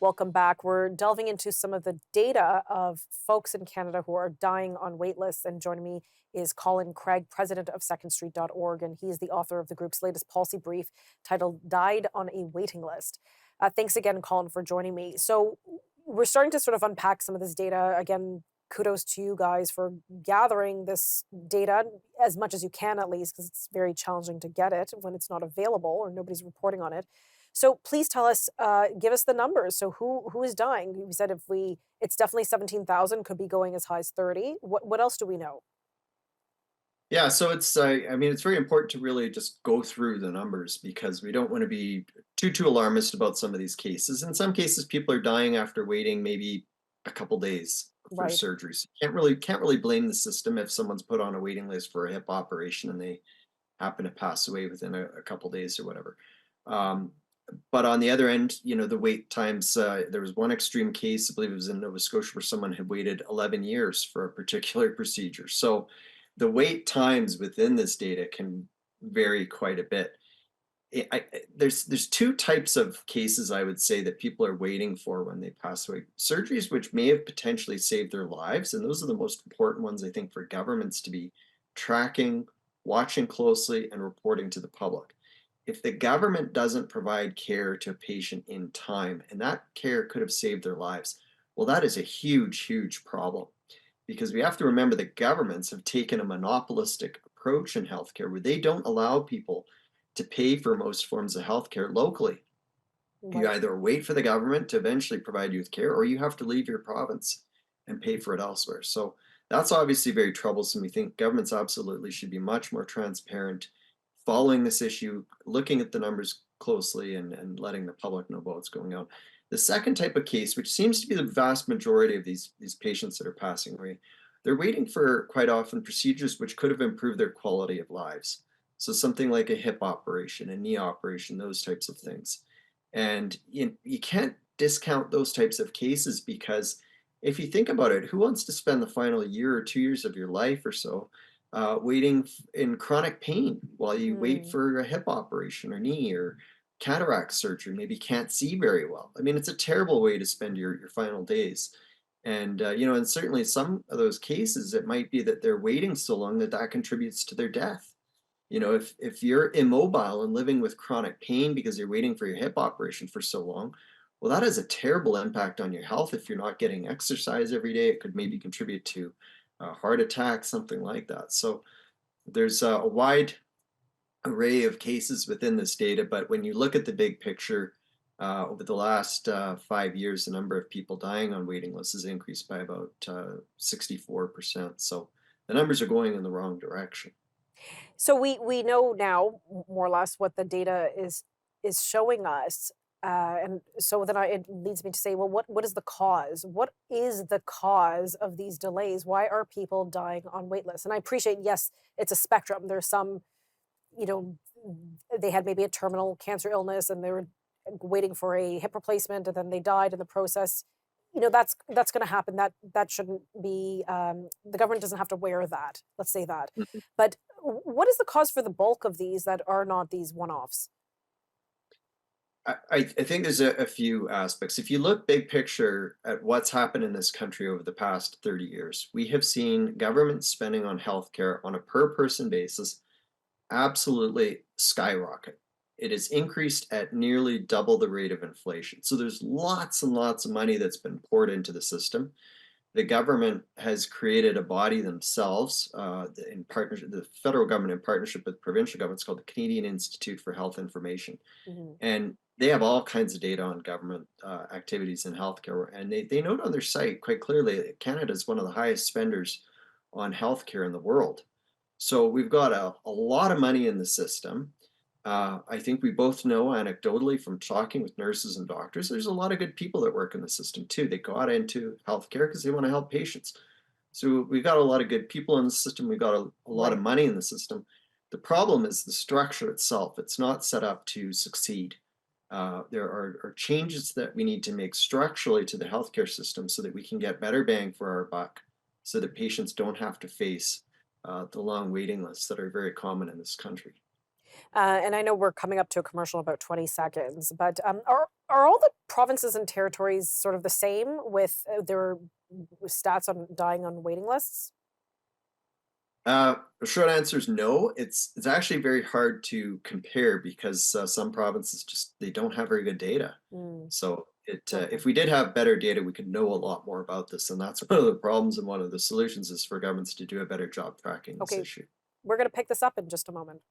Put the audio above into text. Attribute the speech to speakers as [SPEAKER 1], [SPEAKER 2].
[SPEAKER 1] Welcome back. We're delving into some of the data of folks in Canada who are dying on wait lists. And joining me is Colin Craig, president of secondstreet.org, and he is the author of the group's latest policy brief titled Died on a Waiting List. Thanks again, Colin, for joining me. So we're starting to sort of unpack some of this data. Again, kudos to you guys for gathering this data as much as you can, at least, because it's very challenging to get it when it's not available or nobody's reporting on it. So please tell us, give us the numbers. So who is dying? You said it's definitely 17,000, could be going as high as 30. What else do we know?
[SPEAKER 2] Yeah, so I mean, it's very important to really just go through the numbers because we don't want to be too alarmist about some of these cases. In some cases, people are dying after waiting maybe a couple days for
[SPEAKER 1] Right.
[SPEAKER 2] surgery. So you can't really blame the system if someone's put on a waiting list for a hip operation and they happen to pass away within a couple days or whatever. Um, but on the other end, the wait times. There was one extreme case, I believe it was in Nova Scotia, where someone had waited 11 years for a particular procedure. So the wait times within this data can vary quite a bit. There's two types of cases I would say that people are waiting for when they pass away. Surgeries which may have potentially saved their lives, and those are the most important ones I think for governments to be tracking, watching closely, and reporting to the public. If the government doesn't provide care to a patient in time, and that care could have saved their lives, well, that is a huge problem because we have to remember that governments have taken a monopolistic approach in healthcare where they don't allow people to pay for most forms of healthcare locally. You
[SPEAKER 1] Right.
[SPEAKER 2] either wait for the government to eventually provide you with care, or you have to leave your province and pay for it elsewhere. So that's obviously very troublesome. We think governments absolutely should be much more transparent, following this issue, looking at the numbers closely, and letting the public know about what's going on. The second type of case, which seems to be the vast majority of these patients that are passing away, they're waiting for quite often procedures which could have improved their quality of lives. So something like a hip operation, a knee operation, those types of things. And you can't discount those types of cases because if you think about it, who wants to spend the final year or 2 years of your life or so waiting in chronic pain while you wait
[SPEAKER 1] Mm.
[SPEAKER 2] for a hip operation or knee or cataract surgery? Maybe can't see very well. I mean, it's a terrible way to spend your final days. And and certainly some of those cases, it might be that they're waiting so long that that contributes to their death. If you're immobile and living with chronic pain because you're waiting for your hip operation for so long, well, that has a terrible impact on your health. If you're not getting exercise every day, it could maybe contribute to a heart attack, something like that. So there's a wide array of cases within this data, but when you look at the big picture, over the last 5 years, the number of people dying on waiting lists has increased by about 64%. So the numbers are going in the wrong direction.
[SPEAKER 1] So we know now more or less what the data is showing us. And so then it leads me to say, well, what is the cause? What is the cause of these delays? Why are people dying on wait lists? And I appreciate, yes, it's a spectrum. There's some, you know, they had maybe a terminal cancer illness and they were waiting for a hip replacement and then they died in the process. That's going to happen. That shouldn't be. The government doesn't have to wear that. Let's say that. But what is the cause for the bulk of these that are not these one-offs?
[SPEAKER 2] I think there's a few aspects. If you look big picture at what's happened in this country over the past 30 years, we have seen government spending on healthcare on a per person basis absolutely skyrocket. It has increased at nearly double the rate of inflation. So there's lots and lots of money that's been poured into the system. The government has created a body themselves in partnership, the federal government in partnership with provincial governments called the Canadian Institute for Health Information,
[SPEAKER 1] Mhm.
[SPEAKER 2] and they have all kinds of data on government activities in healthcare. And they note on their site quite clearly that Canada is one of the highest spenders on healthcare in the world. So we've got a lot of money in the system. I think we both know anecdotally from talking with nurses and doctors, there's a lot of good people that work in the system too. They got into healthcare because they want to help patients. So we've got a lot of good people in the system. We've got a lot of
[SPEAKER 1] Right.
[SPEAKER 2] money in the system. The problem is the structure itself. It's not set up to succeed. There are changes that we need to make structurally to the healthcare system so that we can get better bang for our buck, so that patients don't have to face the long waiting lists that are very common in this country.
[SPEAKER 1] And I know we're coming up to a commercial in about 20 seconds, but Are all the provinces and territories sort of the same with their stats on dying on waiting lists?
[SPEAKER 2] The short answer is no. It's actually very hard to compare because some provinces just they don't have very good data.
[SPEAKER 1] Mm,
[SPEAKER 2] So
[SPEAKER 1] okay.
[SPEAKER 2] if we did have better data, we could know a lot more about this, and that's one of the problems. And one of the solutions is for governments to do a better job tracking this
[SPEAKER 1] Okay.
[SPEAKER 2] issue.
[SPEAKER 1] We're going to pick this up in just a moment.